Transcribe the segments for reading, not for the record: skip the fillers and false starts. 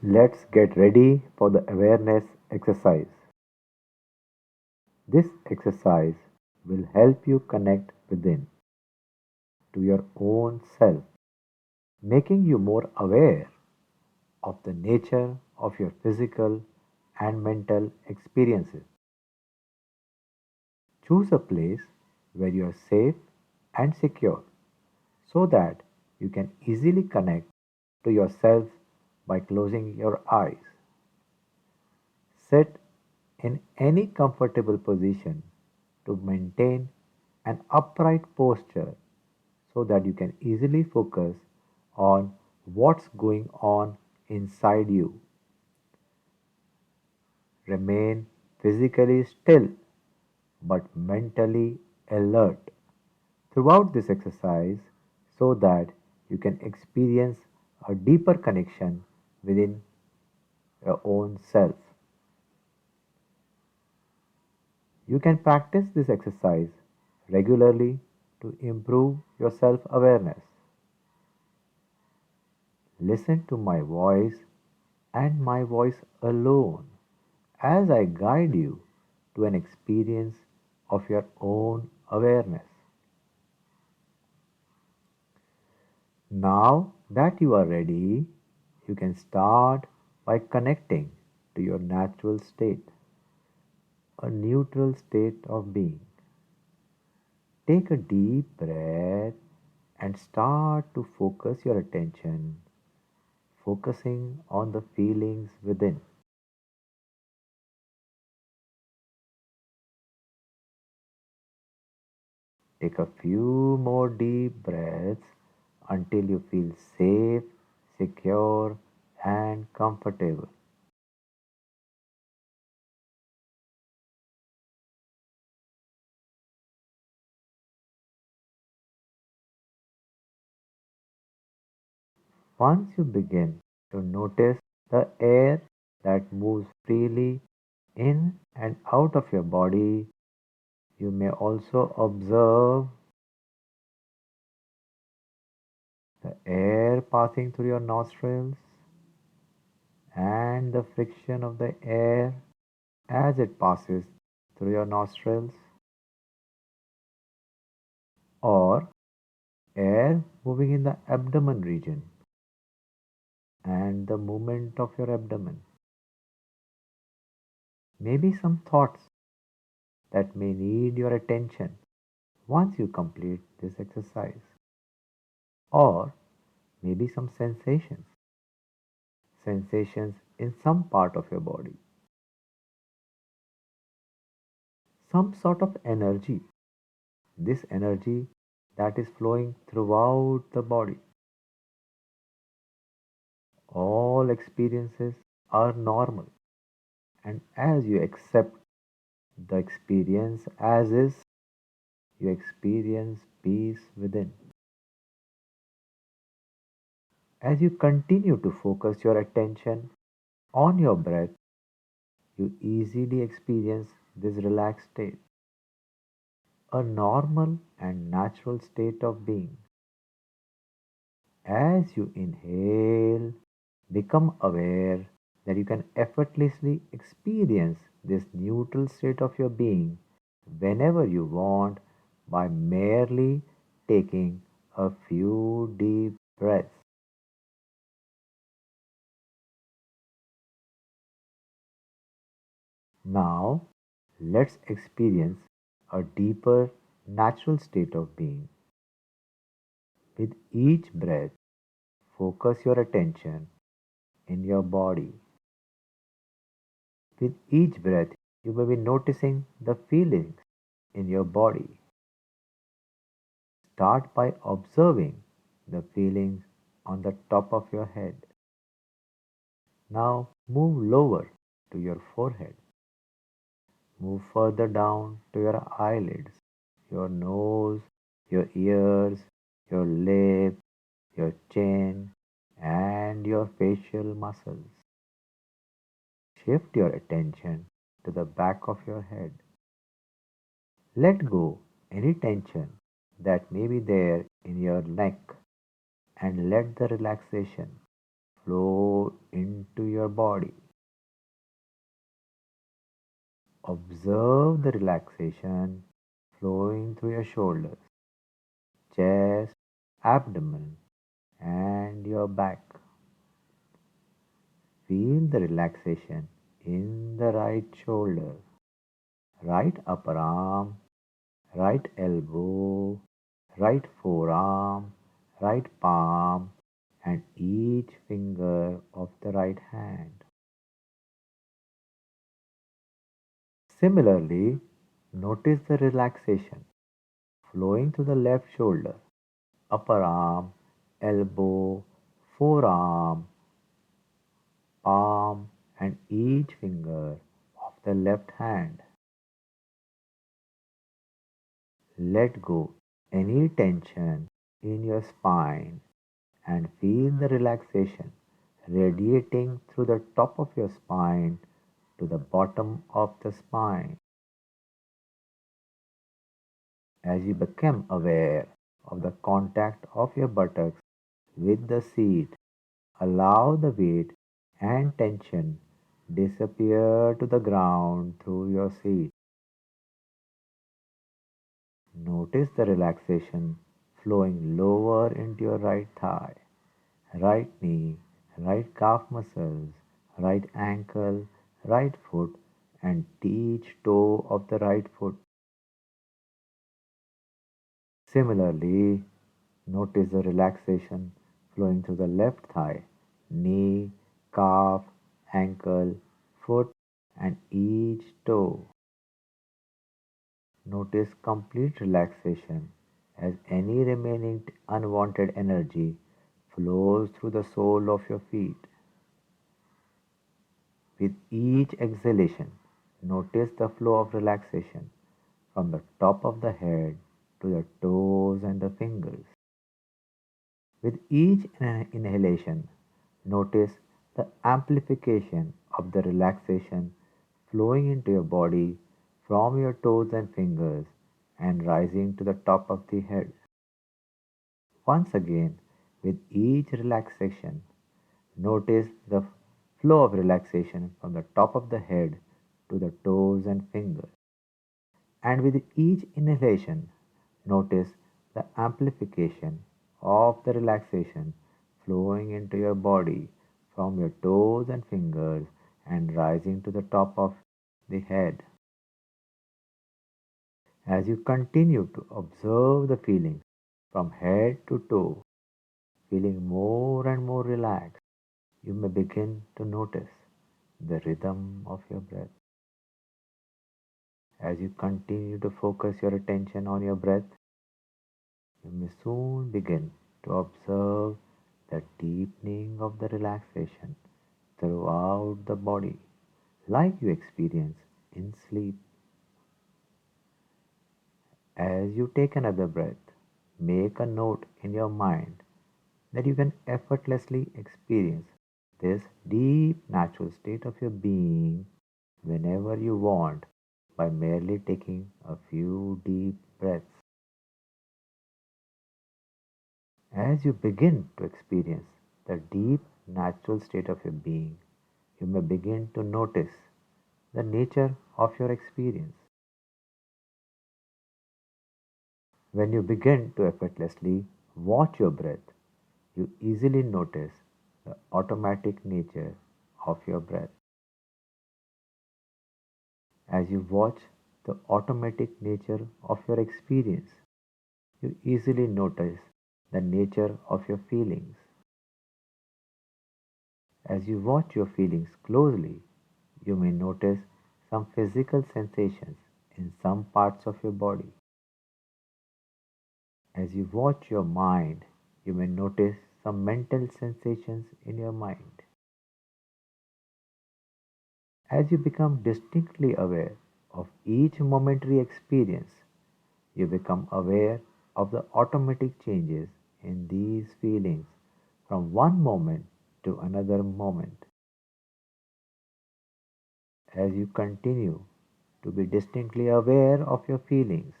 Let's get ready for the awareness exercise. This exercise will help you connect within to your own self, making you more aware of the nature of your physical and mental experiences. Choose a place where you are safe and secure so that you can easily connect to yourself by closing your eyes. Sit in any comfortable position to maintain an upright posture so that you can easily focus on what's going on inside you. Remain physically still but mentally alert throughout this exercise so that you can experience a deeper connection within your own self. You can practice this exercise regularly to improve your self awareness. Listen to my voice and my voice alone as I guide you to an experience of your own awareness. Now that you are ready, you can start by connecting to your natural state, a neutral state of being. Take a deep breath and start to focus your attention, focusing on the feelings within. Take a few more deep breaths until you feel safe, secure, and comfortable. Once you begin to notice the air that moves freely in and out of your body, you may also observe the air passing through your nostrils and the friction of the air as it passes through your nostrils, or air moving in the abdomen region and the movement of your abdomen. Maybe some thoughts that may need your attention once you complete this exercise, or maybe some sensations in some part of your body, some sort of energy, this energy that is flowing throughout the body. All experiences are normal, and as you accept the experience as is, you experience peace within. As you continue to focus your attention on your breath, you easily experience this relaxed state, a normal and natural state of being. As you inhale, become aware that you can effortlessly experience this neutral state of your being whenever you want by merely taking a few deep breaths. Now, let's experience a deeper natural state of being. With each breath, focus your attention in your body. With each breath, you may be noticing the feelings in your body. Start by observing the feelings on the top of your head. Now move lower to your forehead. Move further down to your eyelids, your nose, your ears, your lips, your chin, and your facial muscles. Shift your attention to the back of your head. Let go any tension that may be there in your neck and let the relaxation flow into your body. Observe the relaxation flowing through your shoulders, chest, abdomen, and your back. Feel the relaxation in the right shoulder, right upper arm, right elbow, right forearm, right palm, and each finger of the right hand. Similarly, notice the relaxation flowing to the left shoulder, upper arm, elbow, forearm, palm, and each finger of the left hand. Let go any tension in your spine and feel the relaxation radiating through the top of your spine to the bottom of the spine. As you become aware of the contact of your buttocks with the seat, allow the weight and tension disappear to the ground through your seat. Notice the relaxation flowing lower into your right thigh, right knee, right calf muscles, right ankle, right foot, and each toe of the right foot. Similarly, notice the relaxation flowing through the left thigh, knee, calf, ankle, foot, and each toe. Notice complete relaxation as any remaining unwanted energy flows through the sole of your feet. With each exhalation, notice the flow of relaxation from the top of the head to the toes and the fingers. With each inhalation, notice the amplification of the relaxation flowing into your body from your toes and fingers and rising to the top of the head. Once again, with each relaxation, notice the flow of relaxation from the top of the head to the toes and fingers. And with each inhalation, notice the amplification of the relaxation flowing into your body from your toes and fingers and rising to the top of the head. As you continue to observe the feelings from head to toe, feeling more and more relaxed, you may begin to notice the rhythm of your breath. As you continue to focus your attention on your breath, you may soon begin to observe the deepening of the relaxation throughout the body, like you experience in sleep. As you take another breath, make a note in your mind that you can effortlessly experience this deep natural state of your being whenever you want by merely taking a few deep breaths. As you begin to experience the deep natural state of your being, you may begin to notice the nature of your experience. When you begin to effortlessly watch your breath, you easily notice the automatic nature of your breath. As you watch the automatic nature of your experience, you easily notice the nature of your feelings. As you watch your feelings closely, you may notice some physical sensations in some parts of your body. As you watch your mind, you may notice some mental sensations in your mind. As you become distinctly aware of each momentary experience, you become aware of the automatic changes in these feelings from one moment to another moment. As you continue to be distinctly aware of your feelings,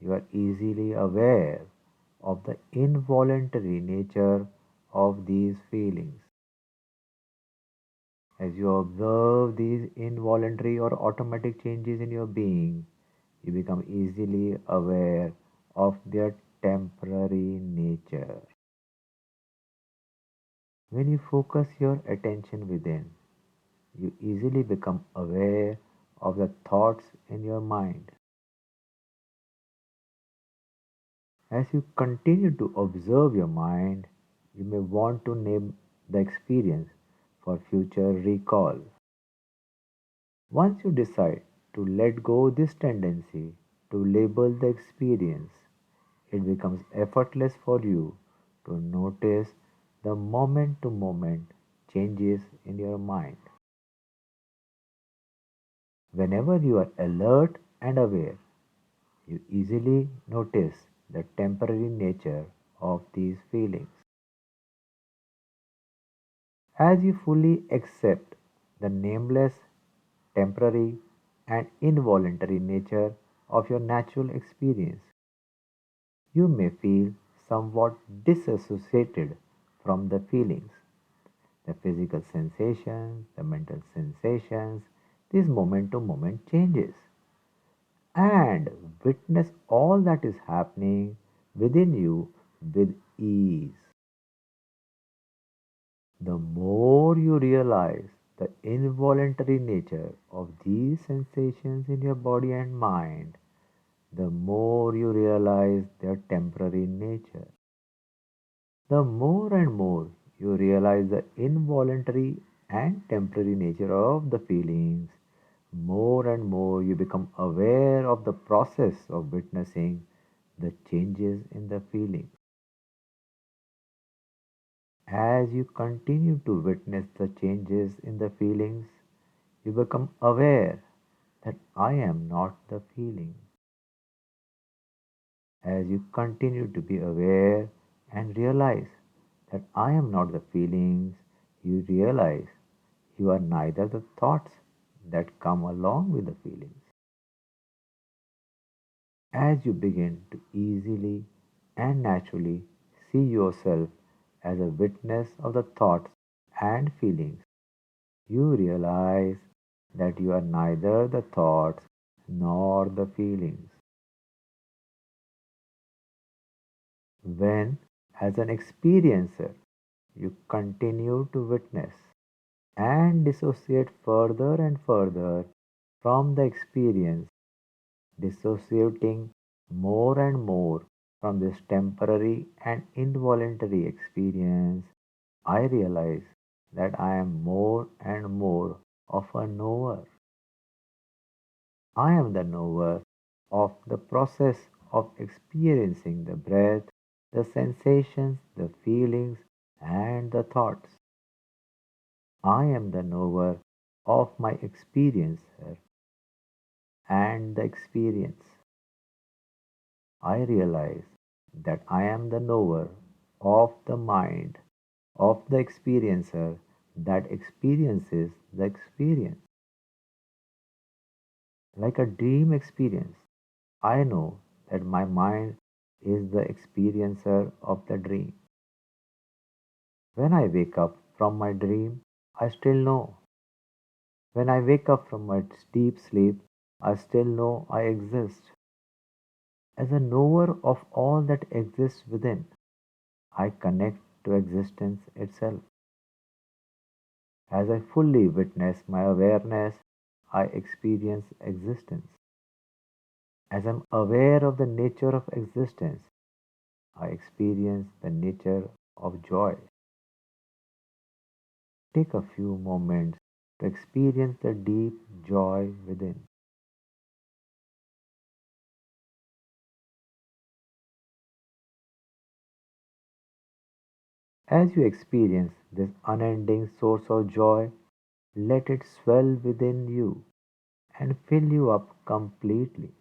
you are easily aware of the involuntary nature of these feelings. As you observe these involuntary or automatic changes in your being, you become easily aware of their temporary nature. When you focus your attention within, you easily become aware of the thoughts in your mind. As you continue to observe your mind, you may want to name the experience for future recall. Once you decide to let go this tendency to label the experience, it becomes effortless for you to notice the moment to moment changes in your mind. Whenever you are alert and aware, you easily notice the temporary nature of these feelings. As you fully accept the nameless, temporary, and involuntary nature of your natural experience, you may feel somewhat disassociated from the feelings, the physical sensations, the mental sensations, these moment to moment changes, and witness all that is happening within you with ease. The more you realize the involuntary nature of these sensations in your body and mind, the more you realize their temporary nature. The more and more you realize the involuntary and temporary nature of the feelings, more and more you become aware of the process of witnessing the changes in the feeling. As you continue to witness the changes in the feelings, you become aware that I am not the feeling. As you continue to be aware and realize that I am not the feelings, you realize you are neither the thoughts that come along with the feelings. As you begin to easily and naturally see yourself as a witness of the thoughts and feelings, you realize that you are neither the thoughts nor the feelings. When, as an experiencer, you continue to witness and dissociate further and further from the experience, dissociating more and more from this temporary and involuntary experience, I realize that I am more and more of a knower. I am the knower of the process of experiencing the breath, the sensations, the feelings, and the thoughts. I am the knower of my experiencer and the experience. I realize that I am the knower of the mind of the experiencer that experiences the experience. Like a dream experience, I know that my mind is the experiencer of the dream. When I wake up from my dream, I still know. When I wake up from my deep sleep, I still know I exist. As a knower of all that exists within, I connect to existence itself. As I fully witness my awareness, I experience existence. As I'm aware of the nature of existence, I experience the nature of joy. Take a few moments to experience the deep joy within. As you experience this unending source of joy, let it swell within you and fill you up completely.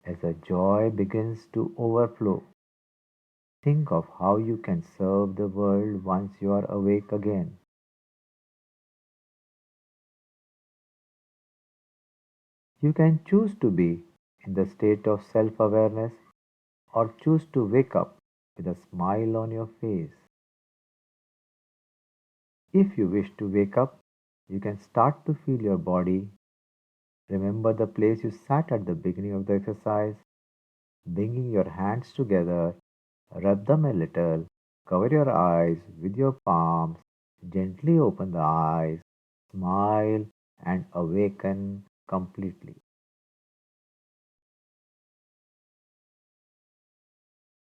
As the joy begins to overflow, think of how you can serve the world once you are awake again. You can choose to be in the state of self awareness or choose to wake up with a smile on your face. If you wish to wake up, you can start to feel your body. Remember the place you sat at the beginning of the exercise, bringing your hands together, rub them a little, cover your eyes with your palms, gently open the eyes, smile, and awaken completely.